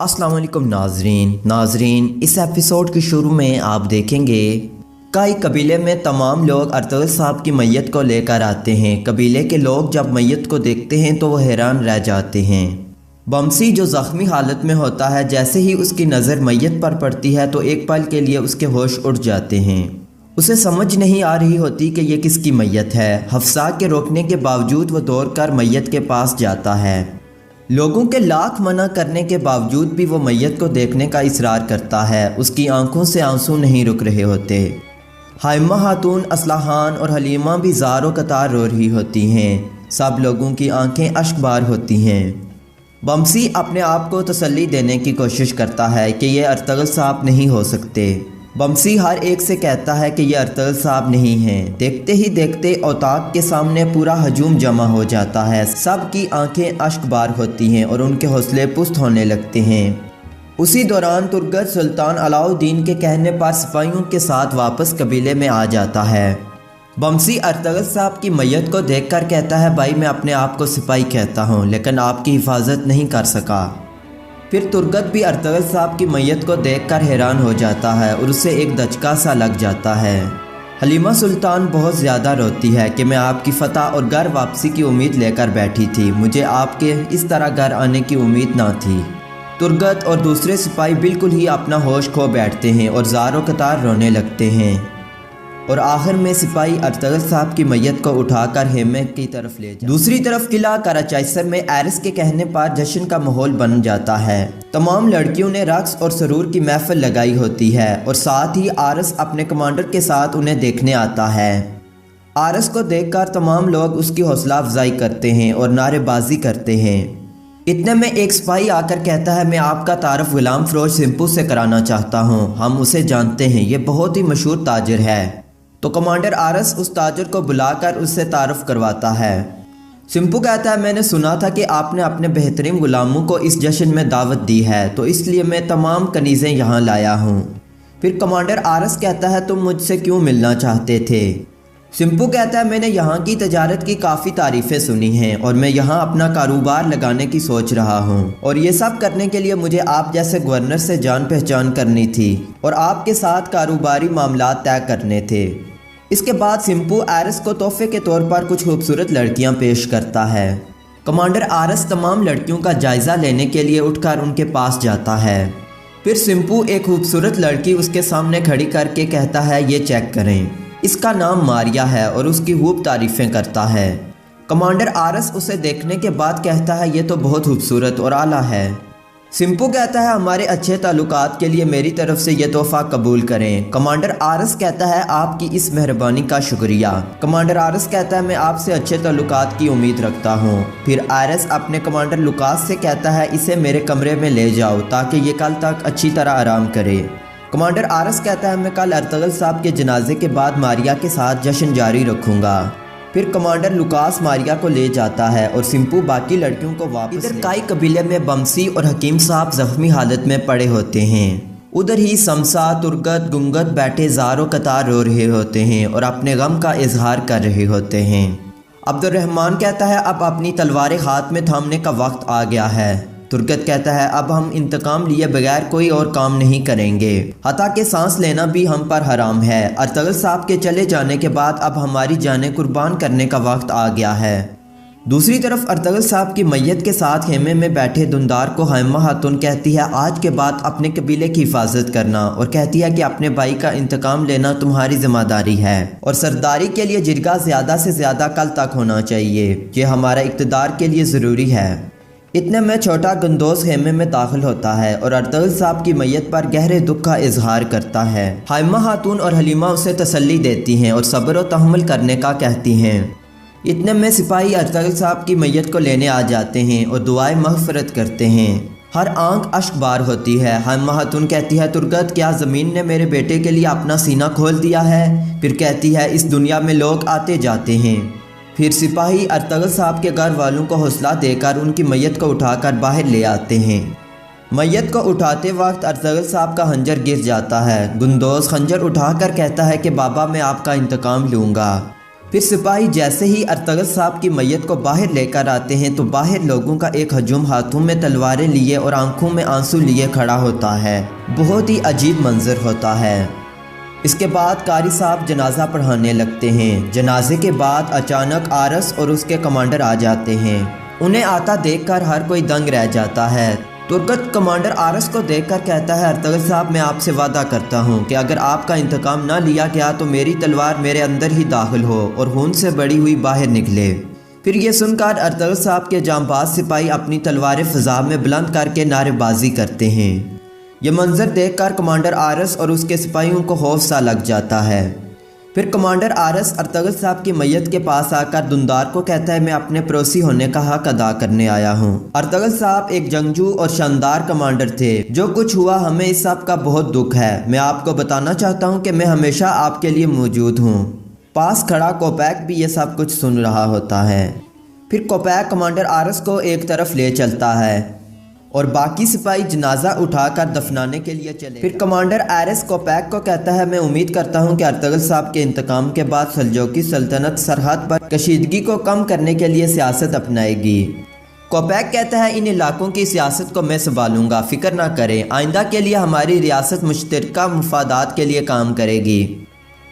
अस्सलाम वालेकुम नाजरीन इस एपिसोड के शुरू में आप देखेंगे कई कबीले में तमाम लोग अर्तुगरुल साहब की मैयत को लेकर आते हैं। कबीले के लोग जब मैयत को देखते हैं तो वो हैरान रह जाते हैं। बमसी जो ज़ख्मी हालत में होता है, जैसे ही उसकी नज़र मैयत पर पड़ती है तो एक पल के लिए उसके होश उड़ जाते हैं। उसे समझ नहीं आ रही होती कि ये किसकी मैयत है। हफ्सा के रोकने के बावजूद वो दौड़कर मैयत के पास जाता है। लोगों के लाख मना करने के बावजूद भी वो मैयत को देखने का इसरार करता है। उसकी आंखों से आंसू नहीं रुक रहे होते। हाइमा खातून, असलाहान और हलीमा भी ज़ारो कतार रो रही होती हैं। सब लोगों की आंखें अश्कबार होती हैं। बमसी अपने आप को तसल्ली देने की कोशिश करता है कि ये अर्तुगरुल साहब नहीं हो सकते। बमसी हर एक से कहता है कि ये अर्तुगरुल साहब नहीं हैं। देखते ही देखते औताक के सामने पूरा हजूम जमा हो जाता है। सब की आंखें अश्कबार होती हैं और उनके हौसले पुस्त होने लगते हैं। उसी दौरान तुर्गत सुल्तान अलाउद्दीन के कहने पर सिपाहियों के साथ वापस कबीले में आ जाता है। बमसी अर्तुगरुल साहब की मैयत को देखकर कहता है, भाई मैं अपने आप को सिपाही कहता हूँ, लेकिन आपकी हिफाजत नहीं कर सका। फिर तुर्गत भी अर्तुगरुल साहब की मैयत को देखकर हैरान हो जाता है और उसे एक दचका सा लग जाता है। हलीमा सुल्तान बहुत ज़्यादा रोती है कि मैं आपकी फ़तह और घर वापसी की उम्मीद लेकर बैठी थी, मुझे आपके इस तरह घर आने की उम्मीद ना थी। तुर्गत और दूसरे सिपाही बिल्कुल ही अपना होश खो बैठते हैं और ज़ारो कतार रोने लगते हैं। और आखिर में सिपाही अर्तुगरुल साहब की मैयत को उठाकर हेमे की तरफ ले जाते हैं। दूसरी तरफ किला कराचाइसर में आरस के कहने पर जश्न का माहौल बन जाता है। तमाम लड़कियों ने रक्स और सरूर की महफिल लगाई होती है और साथ ही आरस अपने कमांडर के साथ उन्हें देखने आता है। आरस को देखकर तमाम लोग उसकी हौसला अफजाई करते हैं और नारेबाजी करते हैं। इतने में एक सिपाही आकर कहता है, मैं आपका तारफ़ गुलाम फरोज सिंपू से कराना चाहता हूँ, हम उसे जानते हैं, ये बहुत ही मशहूर ताजिर है। तो कमांडर आरस उस ताजिर को बुलाकर उससे तारुफ करवाता है। सिंपू कहता है, मैंने सुना था कि आपने अपने बेहतरीन गुलामों को इस जश्न में दावत दी है, तो इसलिए मैं तमाम कनीज़ें यहाँ लाया हूँ। फिर कमांडर आरस कहता है, तुम मुझसे क्यों मिलना चाहते थे? सिंपू कहता है, मैंने यहाँ की तजारत की काफ़ी तारीफ़ें सुनी हैं और मैं यहाँ अपना कारोबार लगाने की सोच रहा हूँ, और ये सब करने के लिए मुझे आप जैसे गवर्नर से जान पहचान करनी थी और आपके साथ कारोबारी मामलात तय करने थे। इसके बाद सिंपू आरस को तोहफे के तौर पर कुछ खूबसूरत लड़कियां पेश करता है। कमांडर आरस तमाम लड़कियों का जायज़ा लेने के लिए उठकर उनके पास जाता है। फिर सिंपू एक खूबसूरत लड़की उसके सामने खड़ी करके कहता है, ये चेक करें, इसका नाम मारिया है, और उसकी खूब तारीफ़ें करता है। कमांडर आरस उसे देखने के बाद कहता है, ये तो बहुत खूबसूरत और आला है। सिंपू कहता है, हमारे अच्छे ताल्लुकात के लिए मेरी तरफ से ये तोहफ़ा कबूल करें। कमांडर आरस कहता है, आपकी इस मेहरबानी का शुक्रिया। कमांडर आरस कहता है, मैं आपसे अच्छे ताल्लुकात की उम्मीद रखता हूँ। फिर आरस अपने कमांडर लुकास से कहता है, इसे मेरे कमरे में ले जाओ ताकि ये कल तक अच्छी तरह आराम करे। कमांडर आरस कहता है, मैं कल अर्तुगरुल साहब के जनाजे के बाद मारिया के साथ जश्न जारी रखूँगा। फिर कमांडर लुकास मारिया को ले जाता है और सिंपू बाकी लड़कियों को वापस। इधर काई कबीले में बमसी और हकीम साहब जख्मी हालत में पड़े होते हैं। उधर ही समसा, तुर्गत, गुंगत बैठे ज़ारो कतार रो रहे होते हैं और अपने गम का इजहार कर रहे होते हैं। अब्दुर्रहमान कहता है, अब अपनी तलवारें हाथ में थामने का वक्त आ गया है। तुर्गत कहता है, अब हम इंतकाम लिए बगैर कोई और काम नहीं करेंगे, हता कि सांस लेना भी हम पर हराम है। अर्तुगरुल साहब के चले जाने के बाद अब हमारी जानें कुर्बान करने का वक्त आ गया है। दूसरी तरफ अर्तुगरुल साहब की मैयत के साथ खेमे में बैठे दुंदार को हाइमा खातून कहती है, आज के बाद अपने कबीले की हिफाजत करना, और कहती है कि अपने भाई का इंतकाम लेना तुम्हारी जिम्मेदारी है और सरदारी के लिए जिरगा ज़्यादा से ज़्यादा कल तक होना चाहिए, ये हमारा इक़्तिदार के लिए ज़रूरी है। इतने में छोटा गंदोज खेमे में दाखिल होता है और अर्तुगरुल साहब की मैयत पर गहरे दुख का इजहार करता है। हाइमा खातून और हलीमा उसे तसल्ली देती हैं और सब्र और तहम्मुल करने का कहती हैं। इतने में सिपाही अर्तुगरुल साहब की मैयत को लेने आ जाते हैं और दुआएं मग़फ़िरत करते हैं। हर आंख अश्कबार होती है। हाइमा खातून कहती है, तुर्गत, क्या ज़मीन ने मेरे बेटे के लिए अपना सीना खोल दिया है? फिर कहती है, इस दुनिया में लोग आते जाते हैं। फिर सिपाही अर्तुगरुल साहब के घर वालों को हौसला देकर उनकी मैयत को उठाकर बाहर ले आते हैं। मैयत को उठाते वक्त अर्तुगरुल साहब का खंजर गिर जाता है। गुंदोज खंजर उठाकर कहता है कि बाबा, मैं आपका इंतकाम लूँगा। फिर सिपाही जैसे ही अर्तगल साहब की मैयत को बाहर लेकर आते हैं तो बाहर लोगों का एक हजूम हाथों में तलवारें लिए और आंखों में आंसू लिए खड़ा होता है। बहुत ही अजीब मंजर होता है। इसके बाद कारी साहब जनाजा पढ़ाने लगते हैं। जनाजे के बाद अचानक आरस और उसके कमांडर आ जाते हैं। उन्हें आता देखकर हर कोई दंग रह जाता है। तुर्गत कमांडर आरस को देखकर कहता है, अर्तगल साहब मैं आपसे वादा करता हूँ कि अगर आपका इंतकाम ना लिया गया तो मेरी तलवार मेरे अंदर ही दाखिल हो और खून से बड़ी हुई बाहर निकले। फिर ये सुनकर अर्तगल साहब के जांबाज सिपाही अपनी तलवारें फ़िज़ा में बुलंद करके नारेबाजी करते हैं। ये मंजर देखकर कमांडर आरस और उसके सिपाहियों को खौफ सा लग जाता है। फिर कमांडर आरस अर्तगल साहब की मैयत के पास आकर दुंदार को कहता है, मैं अपने पड़ोसी होने का हक अदा करने आया हूँ। अर्तगल साहब एक जंगजू और शानदार कमांडर थे। जो कुछ हुआ हमें इस सब का बहुत दुख है। मैं आपको बताना चाहता हूँ कि मैं हमेशा आपके लिए मौजूद हूँ। पास खड़ा कोपैक भी ये सब कुछ सुन रहा होता है। फिर कोपैक कमांडर आरस को एक तरफ ले चलता है और बाकी सिपाही जनाजा उठाकर दफनाने के लिए चले। फिर कमांडर आरस कोपैक को कहता है, मैं उम्मीद करता हूं कि अर्तगल साहब के इंतकाम के बाद सल्जूकी सल्तनत सरहद पर कशीदगी को कम करने के लिए सियासत अपनाएगी। कोपैक कहता है, इन इलाकों की सियासत को मैं संभालूंगा, फिक्र ना करें। आइंदा के लिए हमारी रियासत मुश्तरका मफादात के लिए काम करेगी।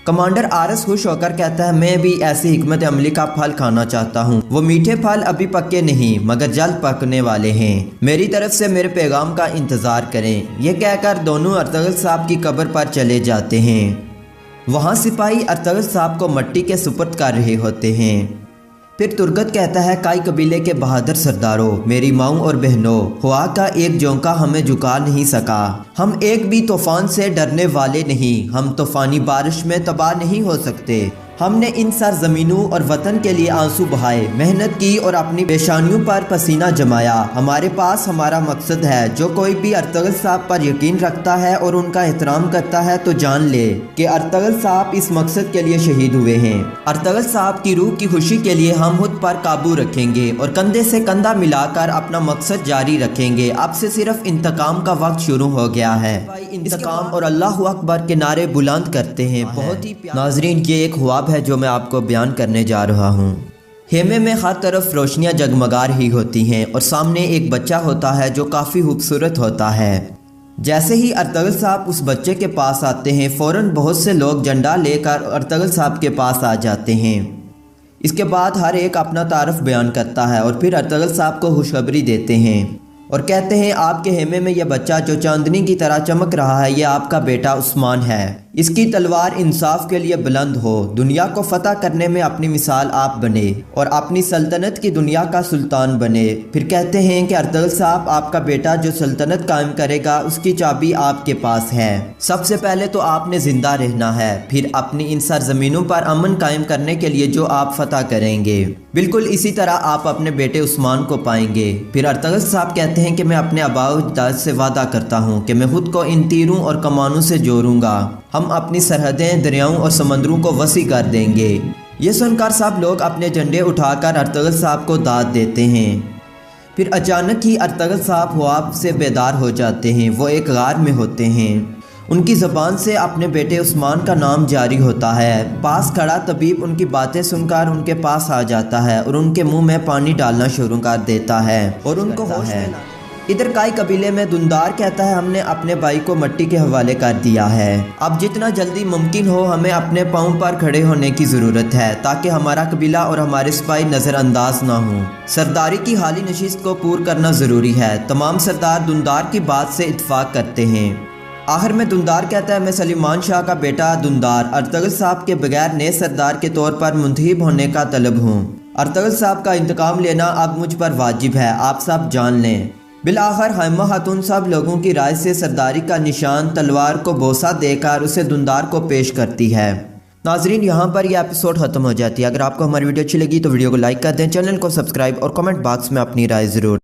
कमांडर आरस खुश होकर कहता है, मैं भी ऐसी हिकमत अमली का फल खाना चाहता हूँ। वो मीठे फल अभी पके नहीं मगर जल्द पकने वाले हैं। मेरी तरफ से मेरे पैगाम का इंतज़ार करें। यह कहकर दोनों अर्तगल साहब की कब्र पर चले जाते हैं। वहाँ सिपाही अर्तगल साहब को मट्टी के सुपुर्द कर रहे होते हैं। फिर तुर्गत कहता है, काई कबीले के बहादुर सरदारों, मेरी माओं और बहनों, हवा का एक झोंका हमें झुका नहीं सका। हम एक भी तूफान से डरने वाले नहीं। हम तूफानी बारिश में तबाह नहीं हो सकते। हमने इन सरजमीनों और वतन के लिए आंसू बहाए, मेहनत की और अपनी पेशानियों पर पसीना जमाया। हमारे पास हमारा मकसद है। जो कोई भी अर्तगल साहब पर यकीन रखता है और उनका एहतराम करता है तो जान ले कि अर्तगल साहब इस मकसद के लिए शहीद हुए हैं। अर्तगल साहब की रूह की खुशी के लिए हम खुद पर काबू रखेंगे और कंधे से कंधा मिलाकर अपना मकसद जारी रखेंगे। अब से सिर्फ इंतकाम का वक्त शुरू हो गया है। इंतकाम और अल्लाह अकबर के नारे बुलंद करते हैं। बहुत ही नाजरीन, ये एक ख्वाब है जो मैं आपको बयान करने जा रहा हूँ। खेमे में हर तरफ रोशनियां जगमगा रही होती हैं और सामने एक बच्चा होता है जो काफ़ी खूबसूरत होता है। जैसे ही अर्तगल साहब उस बच्चे के पास आते हैं, फ़ौरन बहुत से लोग झंडा लेकर अर्तगल साहब के पास आ जाते हैं। इसके बाद हर एक अपना तारफ़ बयान करता है और फिर अर्तगल साहब को खुशखबरी देते हैं और कहते हैं, आपके खेमे में यह बच्चा जो चांदनी की तरह चमक रहा है, यह आपका बेटा उस्मान है। इसकी तलवार इंसाफ के लिए बुलंद हो। दुनिया को फतह करने में अपनी मिसाल आप बने और अपनी सल्तनत की दुनिया का सुल्तान बने। फिर कहते हैं कि अर्तगल साहब, आपका बेटा जो सल्तनत कायम करेगा उसकी चाबी आपके पास है। सबसे पहले तो आपने जिंदा रहना है, फिर अपनी इन सरजमीनों पर अमन कायम करने के लिए जो आप फतह करेंगे, बिल्कुल इसी तरह आप अपने बेटे उस्मान को पाएंगे। फिर अर्तगल साहब कहते हैं कि मैं अपने आबाओ-अजदाद से वादा करता हूँ कि मैं खुद को इन तीरों और कमानों से जोड़ूंगा। हम अपनी सरहदें दरियाओं और समंदरों को वसी कर देंगे। ये सुनकर सब लोग अपने झंडे उठाकर अर्तगल साहब को दाद देते हैं। फिर अचानक ही अर्तगल साहब ख्वाब से बेदार हो जाते हैं। वो एक गार में होते हैं। उनकी ज़बान से अपने बेटे उस्मान का नाम जारी होता है। पास खड़ा तबीब उनकी बातें सुनकर उनके पास आ जाता है और उनके मुंह में पानी डालना शुरू कर देता है और उनको होश में। इधर काई कबीले में दुंदार कहता है, हमने अपने भाई को मिट्टी के हवाले कर दिया है। अब जितना जल्दी मुमकिन हो हमें अपने पाँव पर खड़े होने की ज़रूरत है ताकि हमारा कबीला और हमारे सिपाही नज़रअंदाज ना हो। सरदारी की हाली नशिस्त को पूरा करना ज़रूरी है। तमाम सरदार दुंदार की बात से इत्फाक करते हैं। आखिर में दुंदार कहता है, मैं सलीमान शाह का बेटा दुंदार अर्तगल साहब के बगैर नए सरदार के तौर पर मुंतखब होने का तलब हूँ। अर्तगल साहब का इंतकाम लेना अब मुझ पर वाजिब है, आप सब जान लें। बिलाखिर हाइमा खातून सब लोगों की राय से सरदारी का निशान तलवार को बोसा देकर उसे दुंदार को पेश करती है। नाजरीन, यहाँ पर यह एपिसोड ख़त्म हो जाती है। अगर आपको हमारी वीडियो अच्छी लगी तो वीडियो को लाइक कर दें, चैनल को सब्सक्राइब और कमेंट बॉक्स में अपनी राय ज़रूर